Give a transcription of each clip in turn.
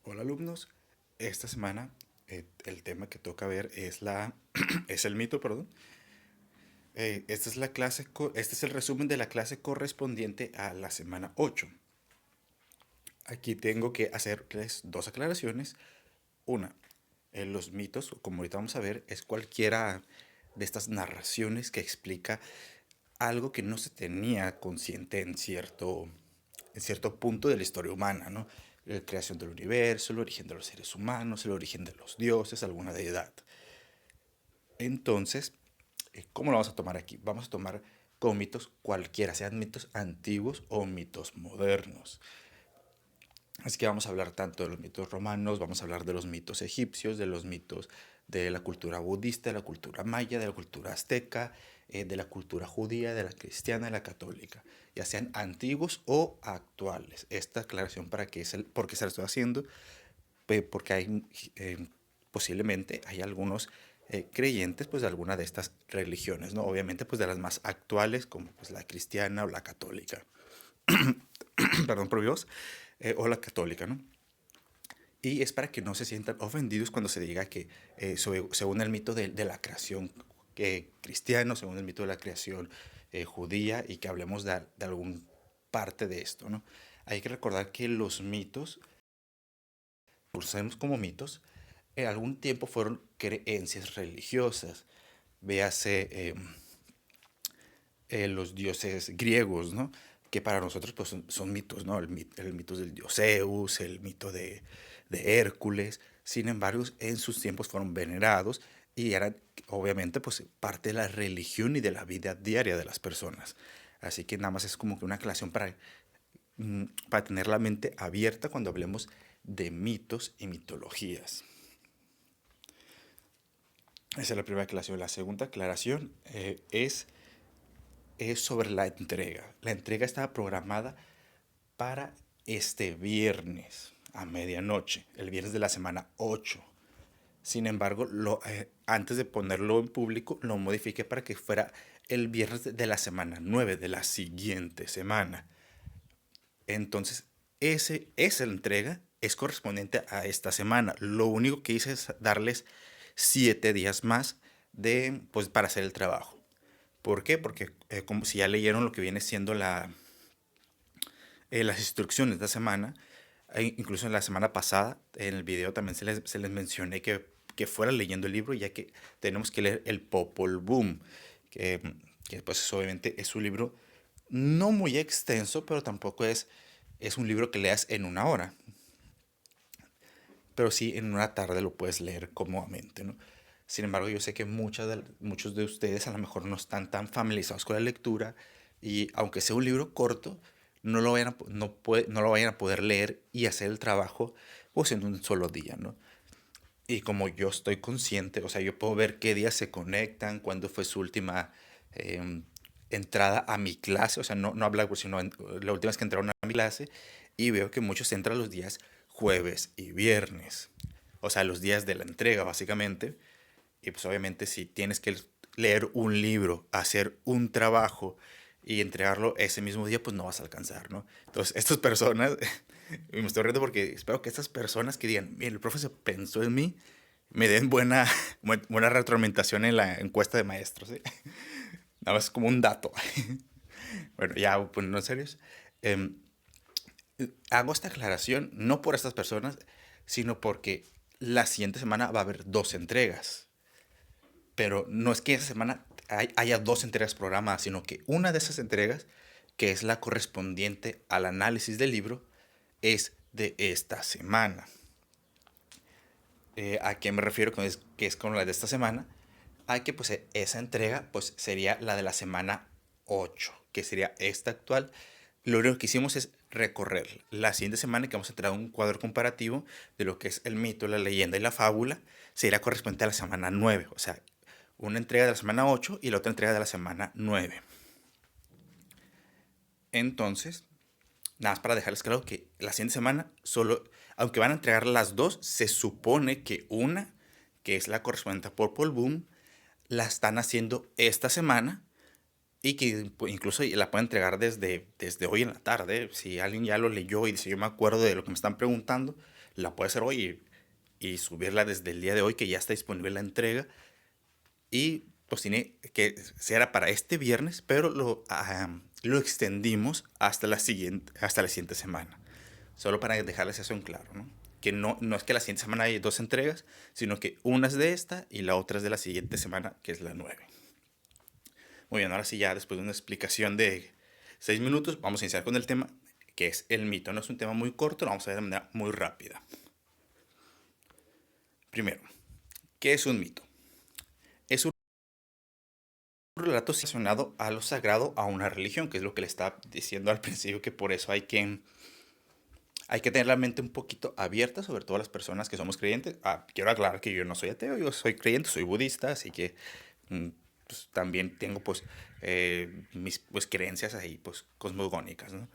Hola alumnos, esta semana el tema que toca ver es es el mito, perdón. Esta es la clase, este es el resumen de la clase correspondiente a la semana 8. Aquí tengo que hacerles dos aclaraciones. Una, los mitos, como ahorita vamos a ver, es cualquiera de estas narraciones que explica algo que no se tenía consciente en cierto punto de la historia humana, ¿no? La creación del universo, el origen de los seres humanos, el origen de los dioses, alguna deidad. Entonces, ¿cómo lo vamos a tomar aquí? Vamos a tomar como mitos cualquiera, sean mitos antiguos o mitos modernos. Así que vamos a hablar tanto de los mitos romanos, vamos a hablar de los mitos egipcios, de los mitos de la cultura budista, de la cultura maya, de la cultura azteca, de la cultura judía, de la cristiana, de la católica, ya sean antiguos o actuales. Esta aclaración para qué por qué se la estoy haciendo, porque posiblemente hay algunos creyentes pues de alguna de estas religiones, ¿no? Obviamente pues de las más actuales como pues la cristiana o la católica. Perdón por Dios, o la católica, ¿no? Y es para que no se sientan ofendidos cuando se diga que según el mito de la creación cristiano, según el mito de la creación judía, y que hablemos de alguna parte de esto, ¿no? Hay que recordar que los mitos, usamos como mitos, en algún tiempo fueron creencias religiosas. Véase los dioses griegos, ¿no? Que para nosotros pues, son mitos, ¿no? El mito del dios Zeus, el mito de Hércules. Sin embargo, en sus tiempos fueron venerados y eran obviamente pues, parte de la religión y de la vida diaria de las personas. Así que nada más es como que una aclaración para tener la mente abierta cuando hablemos de mitos y mitologías. Esa es la primera aclaración. La segunda aclaración es sobre la entrega. La entrega estaba programada para este viernes a medianoche, el viernes de la semana 8. Sin embargo, antes de ponerlo en público, lo modifiqué para que fuera el viernes de la semana 9 de la siguiente semana. Entonces, esa entrega es correspondiente a esta semana. Lo único que hice es darles 7 días más pues, para hacer el trabajo. ¿Por qué? Porque como si ya leyeron lo que viene siendo las instrucciones de esta semana, incluso en la semana pasada, en el video también se les mencioné que fuera leyendo el libro, ya que tenemos que leer el Popol Vuh, que, que pues obviamente es un libro no muy extenso, pero tampoco es un libro que leas en una hora, pero sí en una tarde lo puedes leer cómodamente, ¿no? Sin embargo, yo sé que muchos de ustedes a lo mejor no están tan familiarizados con la lectura y aunque sea un libro corto, no lo vayan a poder leer y hacer el trabajo pues en un solo día, ¿no? Y como yo estoy consciente, o sea, yo puedo ver qué días se conectan, cuándo fue su última eh, entrada a mi clase, o sea, no habla, sino la última vez que entraron a mi clase, y veo que muchos entran los días jueves y viernes, o sea, los días de la entrega, básicamente. Y pues obviamente si tienes que leer un libro, hacer un trabajo y entregarlo ese mismo día, pues no vas a alcanzar, ¿no? Entonces, estas personas, y me estoy riendo porque espero que estas personas que digan, mira, el profe se pensó en mí, me den buena retroalimentación en la encuesta de maestros, ¿sí? Nada más como un dato. Bueno, ya poniendo en serios. em, Hago esta aclaración no por estas personas, sino porque la siguiente semana va a haber dos entregas. Pero no es que esa semana haya dos entregas programadas, sino que una de esas entregas, que es la correspondiente al análisis del libro, es de esta semana. ¿A qué me refiero que es con la de esta semana? A que pues esa entrega pues sería la de la semana 8, que sería esta actual. Lo único que hicimos es recorrer la siguiente semana, que vamos a entrar a un cuadro comparativo de lo que es el mito, la leyenda y la fábula, sería correspondiente a la semana 9, o sea, una entrega de la semana 8 y la otra entrega de la semana 9. Entonces, nada más para dejarles claro que la siguiente semana solo, aunque van a entregar las dos, se supone que una, que es la correspondiente a Purple Boom, la están haciendo esta semana y que incluso la pueden entregar desde hoy en la tarde. Si alguien ya lo leyó y dice, yo me acuerdo de lo que me están preguntando, la puede hacer hoy y subirla desde el día de hoy, que ya está disponible la entrega. Y pues tiene que ser para este viernes, pero lo extendimos hasta la siguiente semana. Solo para dejarles eso en claro, ¿no? Que no es que la siguiente semana hay dos entregas, sino que una es de esta y la otra es de la siguiente semana, que es la 9. Muy bien, ahora sí, ya después de una explicación de 6 minutos, vamos a iniciar con el tema, que es el mito. No es un tema muy corto, lo vamos a ver de manera muy rápida. Primero, ¿qué es un mito? Es un relato relacionado a lo sagrado, a una religión, que es lo que le estaba diciendo al principio, que por eso hay que tener la mente un poquito abierta, sobre todo las personas que somos creyentes. Quiero aclarar que yo no soy ateo, yo soy creyente, soy budista, así que mm, pues, también tengo pues mis pues, creencias ahí pues cosmogónicas, ¿no?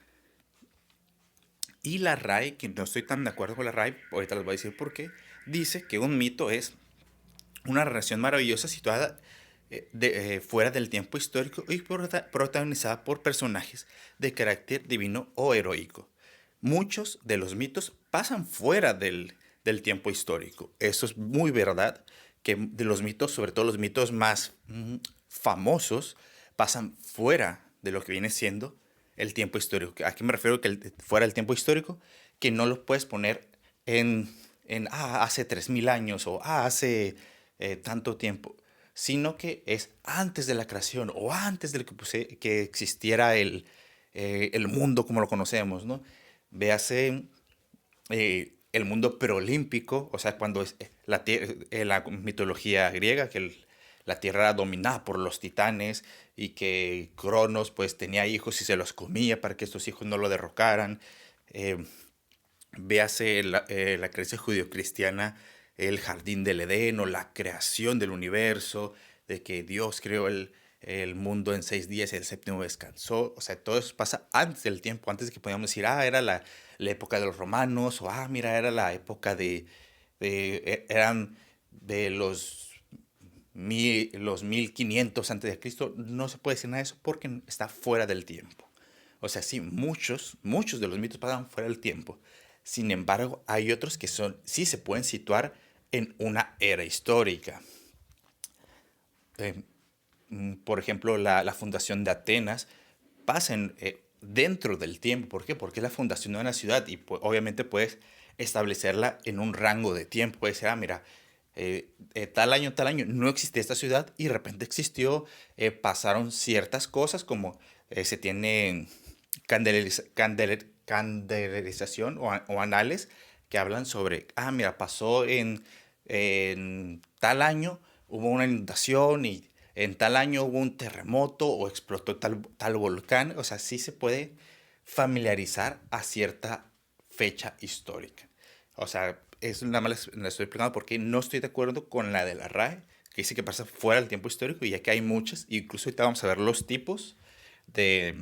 Y la RAE, que no estoy tan de acuerdo con la RAE, ahorita les voy a decir por qué, dice que un mito es una relación maravillosa situada fuera del tiempo histórico y protagonizada por personajes de carácter divino o heroico. Muchos de los mitos pasan fuera del tiempo histórico. Eso es muy verdad, que de los mitos, sobre todo los mitos más famosos, pasan fuera de lo que viene siendo el tiempo histórico. ¿A qué me refiero que fuera del tiempo histórico? Que no lo puedes poner hace 3000 años o hace tanto tiempo, sino que es antes de la creación o antes de que existiera el mundo como lo conocemos, ¿no? Véase el mundo preolímpico, o sea, cuando la mitología griega, que la tierra era dominada por los titanes y que Cronos pues tenía hijos y se los comía para que estos hijos no lo derrocaran. Eh, Véase la creencia judio-cristiana, el jardín del Edén o la creación del universo, de que Dios creó el mundo en 6 días y el séptimo descansó. O sea, todo eso pasa antes del tiempo, antes de que podamos decir, era la época de los romanos, o mira, era la época eran de los 1500 antes de Cristo. No se puede decir nada de eso porque está fuera del tiempo. O sea, sí, muchos de los mitos pasan fuera del tiempo. Sin embargo, hay otros que sí se pueden situar en una era histórica. Eh, por ejemplo, la fundación de Atenas pasa dentro del tiempo. ¿Por qué? Porque es la fundación de una ciudad y obviamente puedes establecerla en un rango de tiempo. Puedes decir, mira, tal año, no existía esta ciudad y de repente existió, pasaron ciertas cosas como se tiene candelarización o anales que hablan sobre, mira, pasó en tal año, hubo una inundación y en tal año hubo un terremoto o explotó tal volcán. O sea, sí se puede familiarizar a cierta fecha histórica. O sea, es nada más les estoy explicando porque no estoy de acuerdo con la de la RAE, que dice que pasa fuera del tiempo histórico, y ya que hay muchas, incluso ahorita vamos a ver de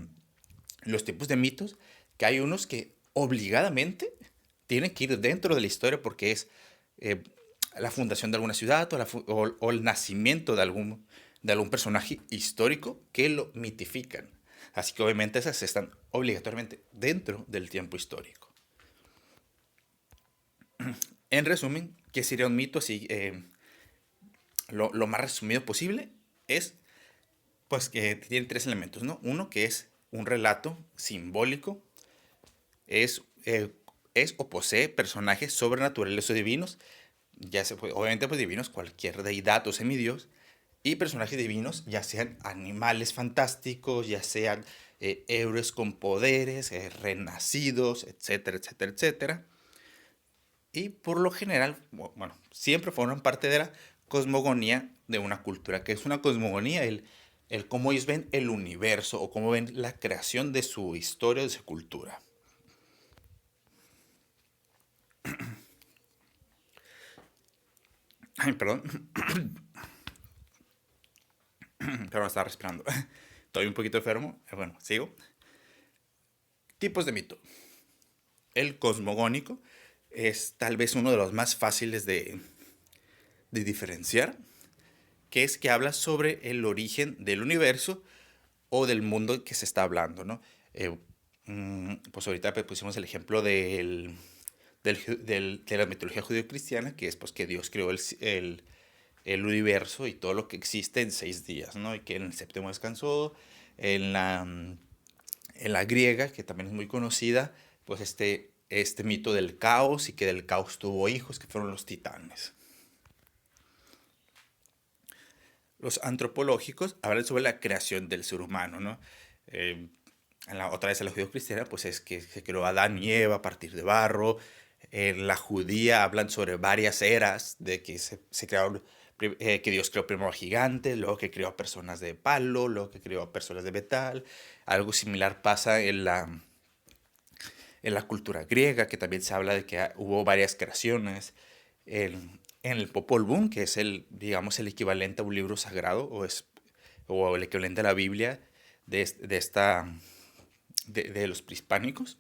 los tipos de mitos, que hay unos que obligadamente tienen que ir dentro de la historia porque es eh, la fundación de alguna ciudad o el nacimiento de algún personaje histórico que lo mitifican. Así que obviamente esas están obligatoriamente dentro del tiempo histórico. En resumen, ¿qué sería un mito? Así, lo más resumido posible es pues que tiene tres elementos, ¿no? Uno que es un relato simbólico, es, eh, es o posee personajes sobrenaturales o divinos, obviamente pues divinos, cualquier deidad o semidios, y personajes divinos, ya sean animales fantásticos, ya sean héroes con poderes, renacidos, etcétera, etcétera, etcétera. Y por lo general, bueno, siempre forman parte de la cosmogonía de una cultura. Que es una cosmogonía? El cómo ellos ven el universo o cómo ven la creación de su historia, de su cultura. Ay, perdón, pero estaba respirando. Estoy un poquito enfermo. Bueno, sigo. Tipos de mito. El cosmogónico es tal vez uno de los más fáciles de diferenciar, que es que habla sobre el origen del universo o del mundo que se está hablando, ¿no? Eh, pues ahorita pues, pusimos el ejemplo de la mitología judío-cristiana, que es pues que Dios creó el universo y todo lo que existe en 6 días, ¿no? Y que en el séptimo descansó. En en la griega, que también es muy conocida, pues este mito del caos y que del caos tuvo hijos, que fueron los titanes. Los antropológicos hablan sobre la creación del ser humano, ¿no? Eh, otra vez en la judío-cristiana, pues es que se creó Adán y Eva a partir de barro. En la judía hablan sobre varias eras, de que se crearon, que Dios creó primero gigantes, luego que creó personas de palo, luego que creó personas de metal. Algo similar pasa en la cultura griega, que también se habla de que hubo varias creaciones. En el Popol Vuh, que es digamos, el equivalente a un libro sagrado, o el equivalente a la Biblia de los prehispánicos,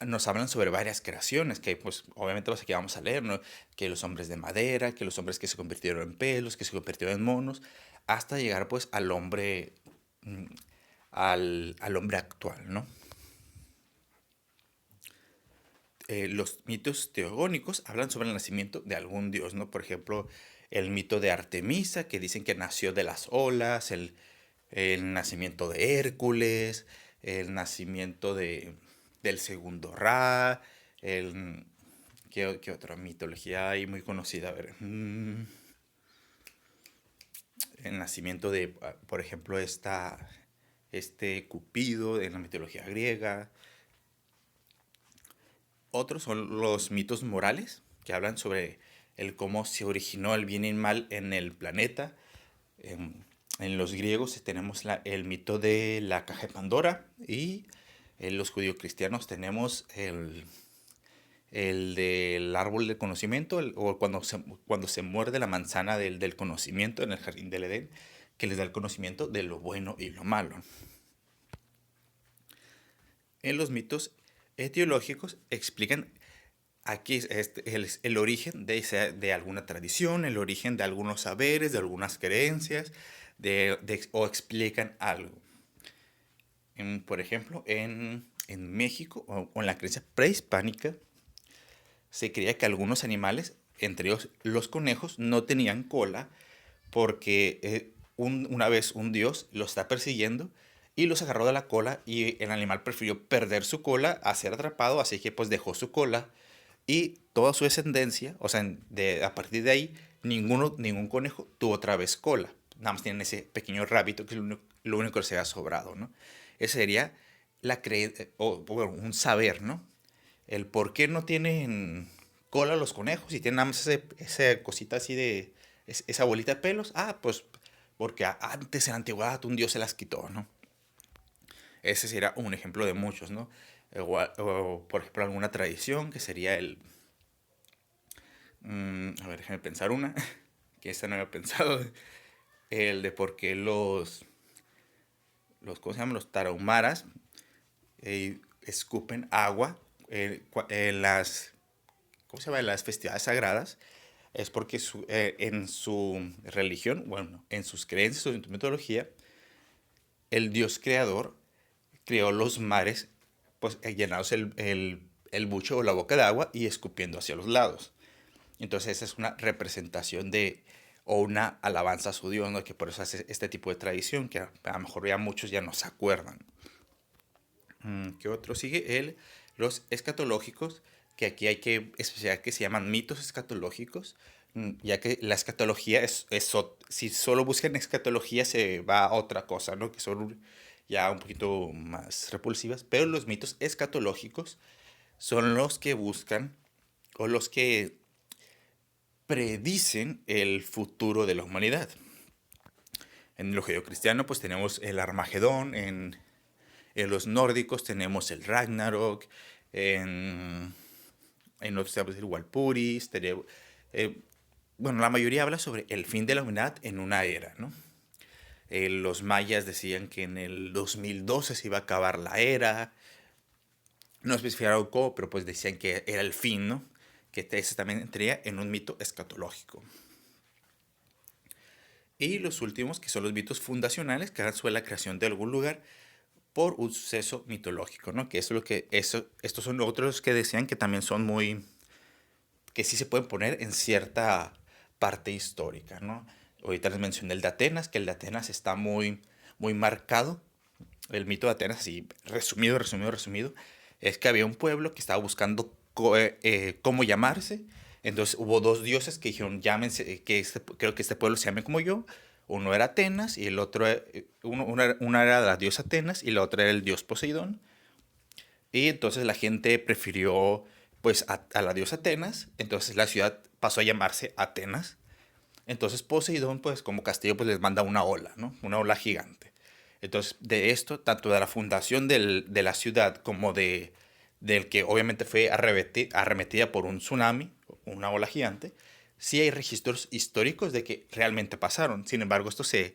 nos hablan sobre varias creaciones, que pues obviamente los que vamos a leer, ¿no? Que los hombres de madera, que los hombres que se convirtieron en pelos, que se convirtieron en monos, hasta llegar pues mm, al hombre actual, ¿no? Los mitos teogónicos hablan sobre el nacimiento de algún dios, ¿no? Por ejemplo, el mito de Artemisa, que dicen que nació de las olas, el nacimiento de Hércules, el nacimiento del segundo Ra, el, ¿qué otra mitología hay muy conocida? A ver, el nacimiento de, por ejemplo, este Cupido en la mitología griega. Otros son los mitos morales, que hablan sobre el cómo se originó el bien y el mal en el planeta. En los griegos tenemos el mito de la caja de Pandora y en los judío-cristianos tenemos el del árbol del conocimiento, o cuando se muerde la manzana del conocimiento en el jardín del Edén, que les da el conocimiento de lo bueno y lo malo. En los mitos etiológicos explican aquí el origen de alguna tradición, el origen de algunos saberes, de algunas creencias, o explican algo. Por ejemplo, en México, o en la creencia prehispánica, se creía que algunos animales, entre ellos los conejos, no tenían cola porque una vez un dios los está persiguiendo y los agarró de la cola y el animal prefirió perder su cola a ser atrapado, así que pues dejó su cola y toda su descendencia, o sea, a partir de ahí, ningún conejo tuvo otra vez cola. Nada más tienen ese pequeño rábito que es lo único que se ha sobrado, ¿no? Ese sería o bueno, un saber, ¿no? El por qué no tienen cola los conejos y tienen nada más esa cosita así esa bolita de pelos. Ah, pues porque antes en la antigüedad un dios se las quitó, ¿no? Ese sería un ejemplo de muchos, ¿no? O, por ejemplo, alguna tradición que sería a ver, déjame pensar una, que esta no había pensado. El de por qué ¿cómo se llaman? Los tarahumaras escupen agua en ¿cómo se llama? En las festividades sagradas. Es porque en su religión, bueno, en sus creencias o en su metodología, el dios creador creó los mares, pues llenados el buche o la boca de agua y escupiendo hacia los lados. Entonces esa es una representación o una alabanza a su Dios, ¿no? Que por eso hace este tipo de tradición, que a lo mejor ya muchos ya no se acuerdan. ¿Qué otro sigue? Los escatológicos, que aquí hay que especificar que se llaman mitos escatológicos, ya que la escatología si solo buscan escatología se va a otra cosa, ¿no? Que son ya un poquito más repulsivas, pero los mitos escatológicos son los que buscan o los que predicen el futuro de la humanidad. En lo judeocristiano pues tenemos el Armagedón, en los nórdicos tenemos el Ragnarok, en otros tenemos el Walpurgis, eh, bueno, la mayoría habla sobre el fin de la humanidad en una era, ¿no? Los mayas decían que en el 2012 se iba a acabar la era, no especificaron cómo, pero pues decían que era el fin, ¿no? Que ese también entraría en un mito escatológico. Y los últimos, que son los mitos fundacionales, que hablan sobre la creación de algún lugar por un suceso mitológico, ¿no? Que eso es lo que, estos son otros que decían que también son muy, que sí se pueden poner en cierta parte histórica, ¿no? Ahorita les mencioné el de Atenas, que el de Atenas está muy marcado. El mito de Atenas, así resumido, es que había un pueblo que estaba buscando cómo llamarse. Entonces hubo dos dioses que dijeron, llámense, creo que este pueblo se llame como yo. Uno era Atenas y el otro, una era la diosa Atenas y la otra era el dios Poseidón. Y entonces la gente prefirió pues a la diosa Atenas. Entonces la ciudad pasó a llamarse Atenas. Entonces Poseidón, pues como castigo, pues les manda una ola, ¿no? Una ola gigante. Entonces, de esto, tanto de la fundación de la ciudad como del que obviamente fue arremetida por un tsunami, una ola gigante, sí hay registros históricos de que realmente pasaron. Sin embargo, esto se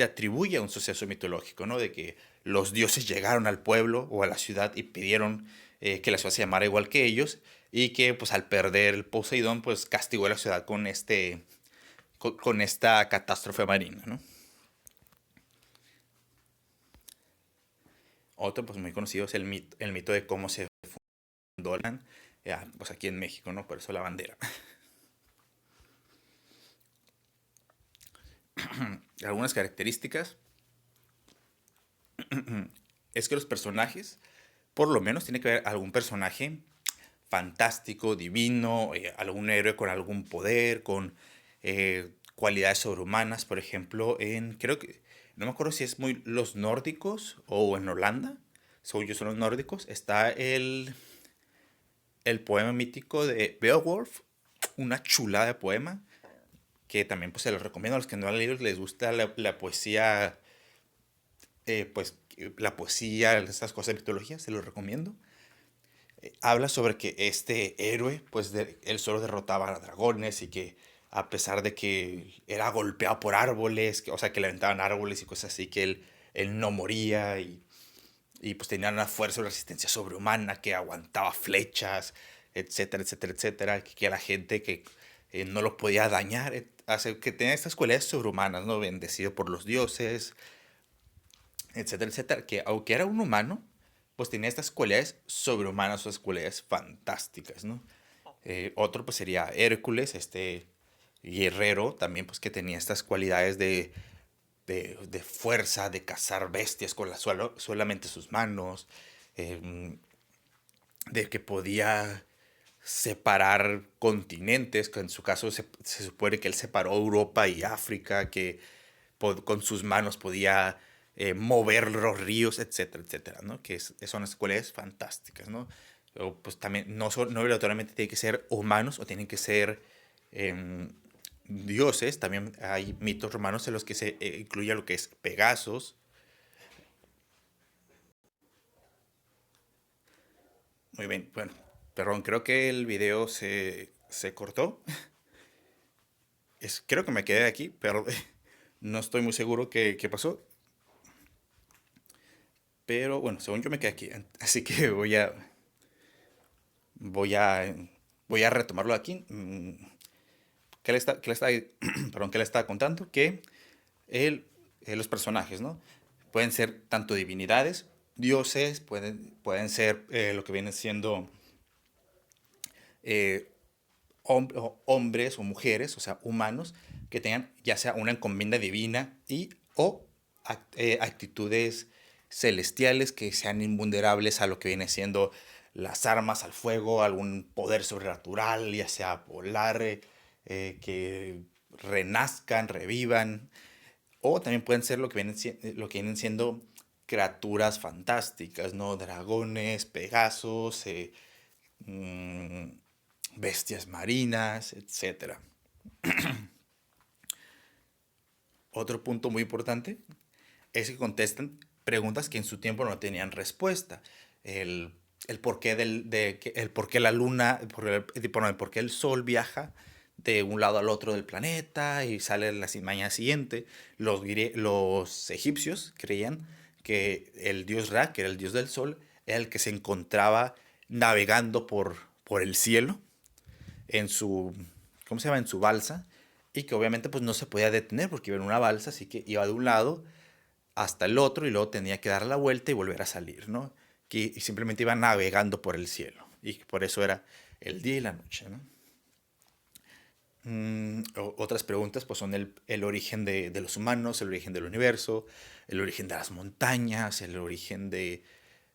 atribuye a un suceso mitológico, ¿no? De que los dioses llegaron al pueblo o a la ciudad y pidieron que la ciudad se llamara igual que ellos y que pues al perder el Poseidón pues castigó a la ciudad con esta catástrofe marina, ¿no? Otro pues muy conocido es el mito de cómo se fundó pues aquí en México, ¿no? Por eso la bandera. Algunas características es que los personajes, por lo menos tiene que haber algún personaje fantástico, divino, algún héroe con algún poder, con cualidades sobrehumanas, por ejemplo, creo que, no me acuerdo si es muy los nórdicos o en Holanda, según yo son los nórdicos, está el poema mítico de Beowulf, una chulada de poema, que también pues se los recomiendo a los que no han leído, les gusta la poesía, pues la poesía, estas cosas de mitología, se los recomiendo. Habla sobre que este héroe, pues él solo derrotaba a dragones y que a pesar de que era golpeado por árboles, o sea, que le aventaban árboles y cosas así, que él no moría y pues tenía una fuerza y resistencia sobrehumana, que aguantaba flechas, etcétera, etcétera, etcétera, que la gente que no lo podía dañar, hace que tenía estas cualidades sobrehumanas, ¿no? Bendecido por los dioses, etcétera, etcétera, que aunque era un humano, pues tenía estas cualidades sobrehumanas, estas cualidades fantásticas, ¿no? Otro pues sería Hércules, este guerrero también pues que tenía estas cualidades de fuerza, de cazar bestias con solamente sus manos, eh, de que podía separar continentes, que en su caso se supone que él separó Europa y África, que con sus manos podía mover los ríos, etcétera, etcétera, ¿no? Que son las cualidades fantásticas, ¿no? O, pues también no obligatoriamente tienen que ser humanos o tienen que ser em, dioses. También hay mitos romanos en los que se incluye lo que es Pegasos. Muy bien, bueno, perdón, creo que el video se cortó. Creo que me quedé aquí, pero no estoy muy seguro qué pasó. Pero bueno, según yo me quedé aquí. Así que voy a, voy a retomarlo aquí. Perdón, ¿qué le estaba contando? Que el, los personajes, ¿no? Pueden ser tanto divinidades, dioses, pueden ser lo que viene siendo eh, hombres o mujeres, o sea, humanos, que tengan ya sea una encomienda divina o actitudes celestiales que sean invulnerables a lo que viene siendo las armas, al fuego, algún poder sobrenatural, ya sea volar, que renazcan, revivan, o también pueden ser lo que vienen siendo criaturas fantásticas, ¿no? Dragones, pegasos, mm, bestias marinas, etcétera. Otro punto muy importante es que contestan preguntas que en su tiempo no tenían respuesta. El, el porqué el porqué la luna, el porqué el sol viaja de un lado al otro del planeta y sale la mañana siguiente. Los egipcios creían que el dios Ra, que era el dios del sol, era el que se encontraba navegando por el cielo en su, ¿cómo se llama? En su balsa y que obviamente pues no se podía detener porque iba en una balsa, así que iba de un lado hasta el otro y luego tenía que dar la vuelta y volver a salir, ¿no? Y simplemente iba navegando por el cielo y por eso era el día y la noche, ¿no? Otras preguntas pues son el origen de los humanos, el origen del universo, el origen de las montañas, el origen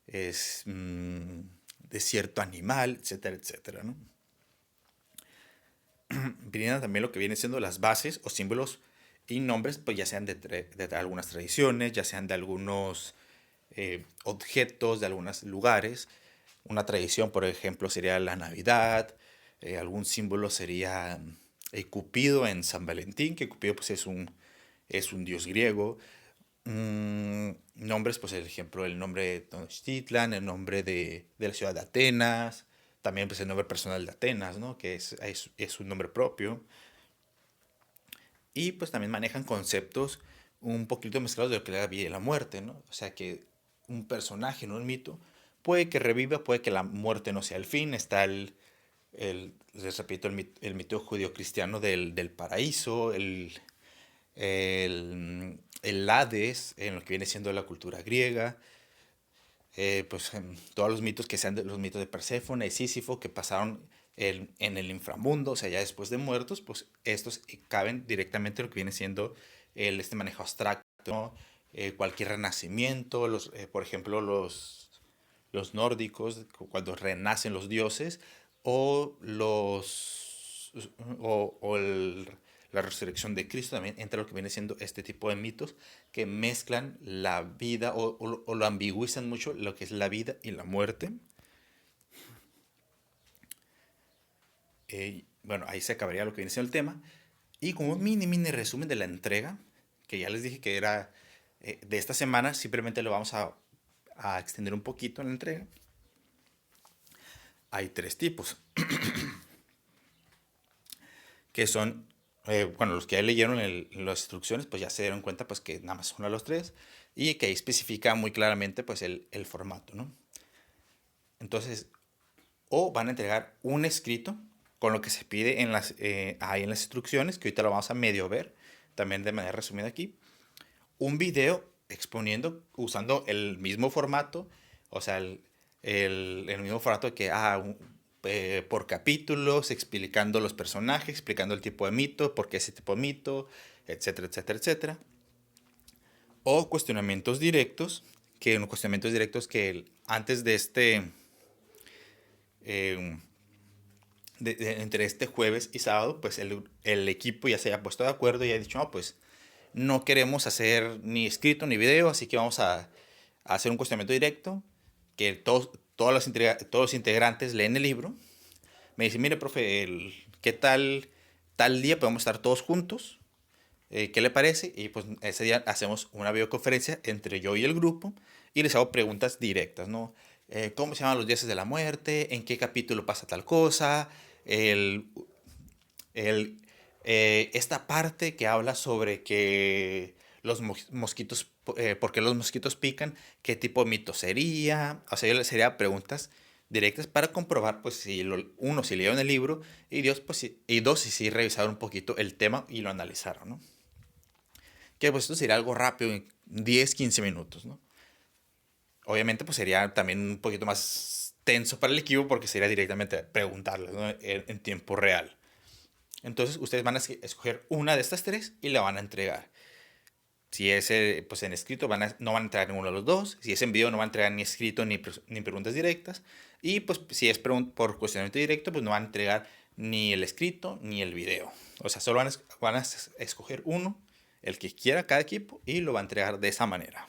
es, mm, de cierto animal, etcétera, etcétera, ¿no? Vienen también lo que viene siendo las bases o símbolos y nombres, pues ya sean de algunas tradiciones, ya sean de algunos objetos, de algunos lugares. Una tradición, por ejemplo, sería la Navidad, algún símbolo sería Cupido en San Valentín, que Cupido pues, es un dios griego. Nombres, pues el ejemplo, el nombre de Tenochtitlan, el nombre de la ciudad de Atenas, también pues el nombre personal de Atenas, ¿no? Que es un nombre propio. Y pues también manejan conceptos un poquito mezclados de lo que es la vida y la muerte, ¿no? O sea que un personaje en un mito puede que reviva, puede que la muerte no sea el fin. Está les repito, el mito judío-cristiano del paraíso, el Hades, en lo que viene siendo la cultura griega, pues en todos los mitos que sean de los mitos de Perséfone y Sísifo que pasaron en el inframundo, o sea, ya después de muertos, pues estos caben directamente en lo que viene siendo este manejo abstracto, ¿no? Cualquier renacimiento, por ejemplo, los nórdicos, cuando renacen los dioses, o o la resurrección de Cristo también entra lo que viene siendo este tipo de mitos que mezclan la vida o lo ambigüizan mucho lo que es la vida y la muerte. Bueno, ahí se acabaría lo que viene siendo el tema. Y como un mini resumen de la entrega, que ya les dije que era de esta semana, simplemente lo vamos a extender un poquito en la entrega. Hay tres tipos, que son, bueno, los que ya leyeron las instrucciones, pues ya se dieron cuenta pues que nada más son a los tres y que ahí especifica muy claramente pues el formato, ¿no? Entonces, o van a entregar un escrito con lo que se pide ahí en las instrucciones, que ahorita lo vamos a medio ver, también de manera resumida aquí. Un video exponiendo, usando el mismo formato, o sea, el mismo formato que por capítulos, explicando los personajes, explicando el tipo de mito, por qué ese tipo de mito, etcétera, etcétera, etcétera. O cuestionamientos directos, que unos cuestionamientos directos que antes de eh, entre este jueves y sábado, pues el equipo ya se haya puesto de acuerdo y ha dicho, no, pues no queremos hacer ni escrito ni video, así que vamos a hacer un cuestionamiento directo, que todos los integrantes leen el libro. Me dice, mire, profe, ¿qué tal día podemos estar todos juntos? ¿Qué le parece? Y pues ese día hacemos una videoconferencia entre yo y el grupo y les hago preguntas directas, ¿no? ¿Cómo se llaman los dioses de la muerte? ¿En qué capítulo pasa tal cosa? El, esta parte que habla sobre que los mosquitos, por qué los mosquitos pican, qué tipo de mito sería, o sea, yo les haría preguntas directas para comprobar, pues, si leyeron el libro, y dos, si sí revisaron un poquito el tema y lo analizaron, ¿no? Que pues esto sería algo rápido, en 10, 15 minutos, ¿no? Obviamente, pues sería también un poquito más tenso para el equipo porque sería directamente preguntarles, ¿no? En tiempo real. Entonces ustedes van a escoger una de estas tres y la van a entregar. Si es pues en escrito no van a entregar ninguno de los dos. Si es en video no van a entregar ni escrito ni preguntas directas. Y pues si es por cuestionamiento directo pues no van a entregar ni el escrito ni el video. O sea, solo van a escoger uno, el que quiera cada equipo, y lo va a entregar de esa manera.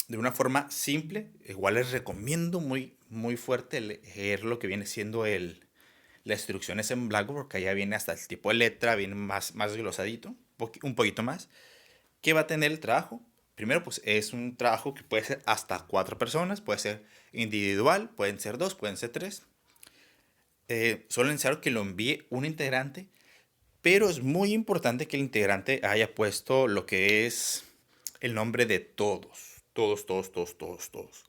De una forma simple, igual les recomiendo muy fuerte leer lo que viene siendo las instrucciones en Blackboard, porque allá viene hasta el tipo de letra, viene más glosadito, un poquito más. ¿Qué va a tener el trabajo? Primero, pues es un trabajo que puede ser hasta 4 personas, puede ser individual, pueden ser 2, pueden ser 3. Solo es necesario que lo envíe un integrante, pero es muy importante que el integrante haya puesto lo que es el nombre de todos, todos, todos, todos, todos, todos.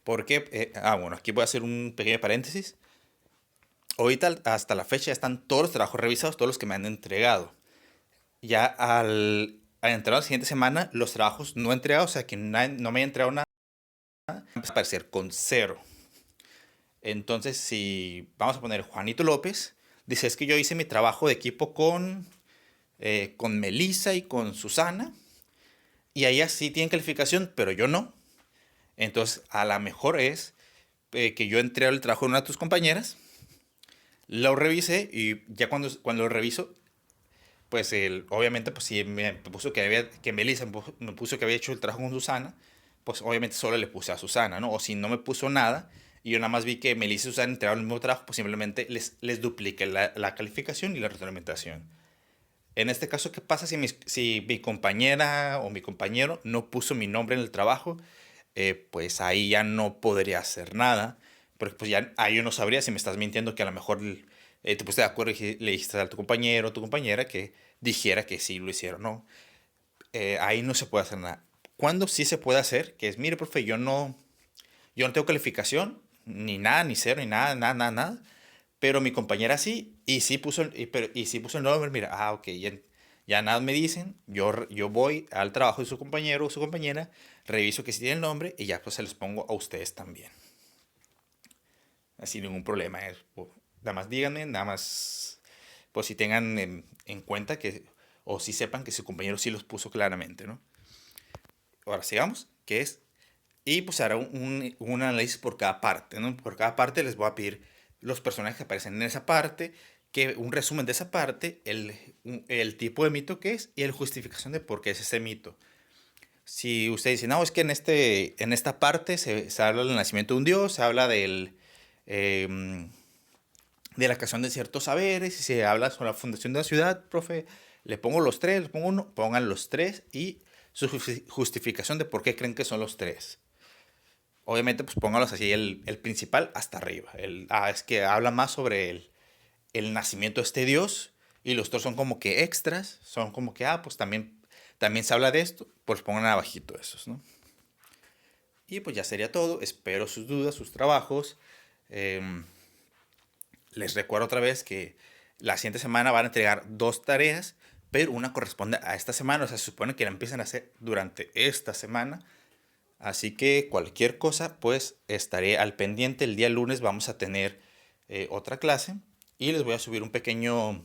Porque, bueno, aquí voy a hacer un pequeño paréntesis. ahorita hasta la fecha ya están todos los trabajos revisados, todos los que me han entregado. Ya al entrar la siguiente semana, los trabajos no entregados, o sea que no me haya entregado nada, va a aparecer con cero. Entonces, si vamos a poner Juanito López, dice, es que yo hice mi trabajo de equipo con Melissa y con Susana, y ellas sí tienen calificación, pero yo no. Entonces, a lo mejor es que yo entré al trabajo de una de tus compañeras, lo revisé y ya cuando lo reviso, pues obviamente, pues si me puso que Melissa me puso que había hecho el trabajo con Susana, pues obviamente solo le puse a Susana, ¿no? O si no me puso nada y yo nada más vi que Melissa y Susana entregaron el mismo trabajo, pues simplemente les dupliqué la calificación y la retroalimentación. En este caso, ¿qué pasa si mi compañera o mi compañero no puso mi nombre en el trabajo? Pues ahí ya no podría hacer nada, porque pues ya ahí yo no sabría si me estás mintiendo que a lo mejor te pusiste de acuerdo y le dijiste a tu compañero o tu compañera que dijera que sí lo hicieron, ¿no? Ahí no se puede hacer nada. ¿Cuándo sí se puede hacer? Que es, mire, profe, yo no tengo calificación, ni nada, ni cero, ni nada, nada, nada, nada. Pero mi compañera sí, y sí puso, y sí puso el nombre, mira, ok, ya nada me dicen, yo voy al trabajo de su compañero o su compañera, reviso que sí tiene el nombre y ya pues se los pongo a ustedes también. Sin ningún problema. Nada más díganme, nada más, pues si tengan en cuenta que, o si sepan que su compañero sí los puso claramente, ¿no? Ahora sigamos, que es, y pues hará un análisis por cada parte, ¿no? Por cada parte les voy a pedir los personajes que aparecen en esa parte, que un resumen de esa parte, el tipo de mito que es y la justificación de por qué es ese mito. Si usted dice, no, es que en esta parte se habla del nacimiento de un dios, se habla em, de la creación de ciertos saberes, y se habla sobre la fundación de la ciudad, profe, le pongo los tres, le pongo uno, pongan los tres y su justificación de por qué creen que son los tres. Obviamente, pues póngalos así, el principal hasta arriba. Es que habla más sobre el nacimiento de este dios y los otros son como que extras, son como que, pues también se habla de esto, pues pongan abajito esos, ¿no? Y pues ya sería todo. Espero sus dudas, sus trabajos. Em, Les recuerdo otra vez que la siguiente semana van a entregar 2 tareas, pero una corresponde a esta semana. O sea, se supone que la empiezan a hacer durante esta semana. Así que cualquier cosa, pues estaré al pendiente. El día lunes vamos a tener otra clase y les voy a subir un pequeño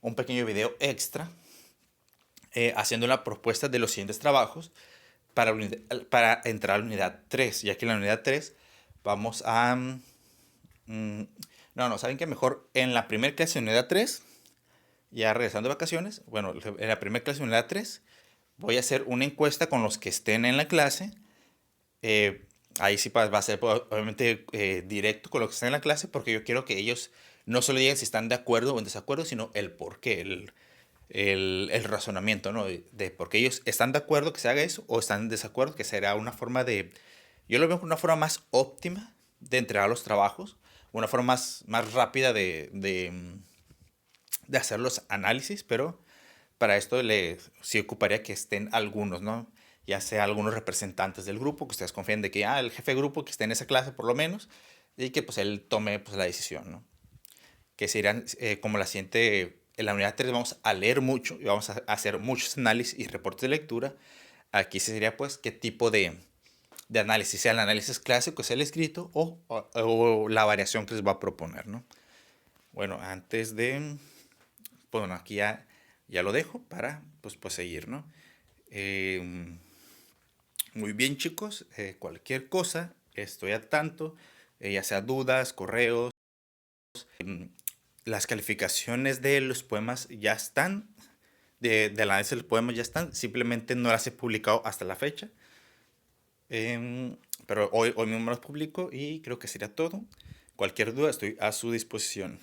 video extra haciendo la propuesta de los siguientes trabajos para entrar a la unidad 3. Ya que en la unidad 3 vamos a... mm, no, ¿saben qué? Mejor en la primera clase de unidad 3, ya regresando de vacaciones, bueno, en la primera clase de unidad 3 voy a hacer una encuesta con los que estén en la clase. Ahí sí va a ser pues, obviamente directo con lo que está en la clase, porque yo quiero que ellos no solo digan si están de acuerdo o en desacuerdo, sino el por qué, el razonamiento, ¿no? De por qué ellos están de acuerdo que se haga eso o están en desacuerdo, que será una forma de, yo lo veo como una forma más óptima de entregar los trabajos, una forma más rápida de hacer los análisis, pero para esto sí ocuparía que estén algunos, ¿no? Ya sea algunos representantes del grupo, que ustedes confíen de que, el jefe de grupo que esté en esa clase por lo menos, y que pues él tome pues la decisión, ¿no? Que serían como la siguiente, en la unidad 3 vamos a leer mucho y vamos a hacer muchos análisis y reportes de lectura. Aquí sería pues qué tipo de análisis, sea el análisis clásico, sea el escrito o la variación que les va a proponer, ¿no? Bueno, antes de, bueno, aquí ya lo dejo para pues seguir, ¿no? Eh, Muy bien, chicos. Cualquier cosa, estoy al tanto. Ya sea dudas, correos. mm, Las calificaciones de los poemas ya están. Del análisis de los poemas ya están. Simplemente no las he publicado hasta la fecha. Pero hoy mismo las publico y creo que sería todo. Cualquier duda estoy a su disposición.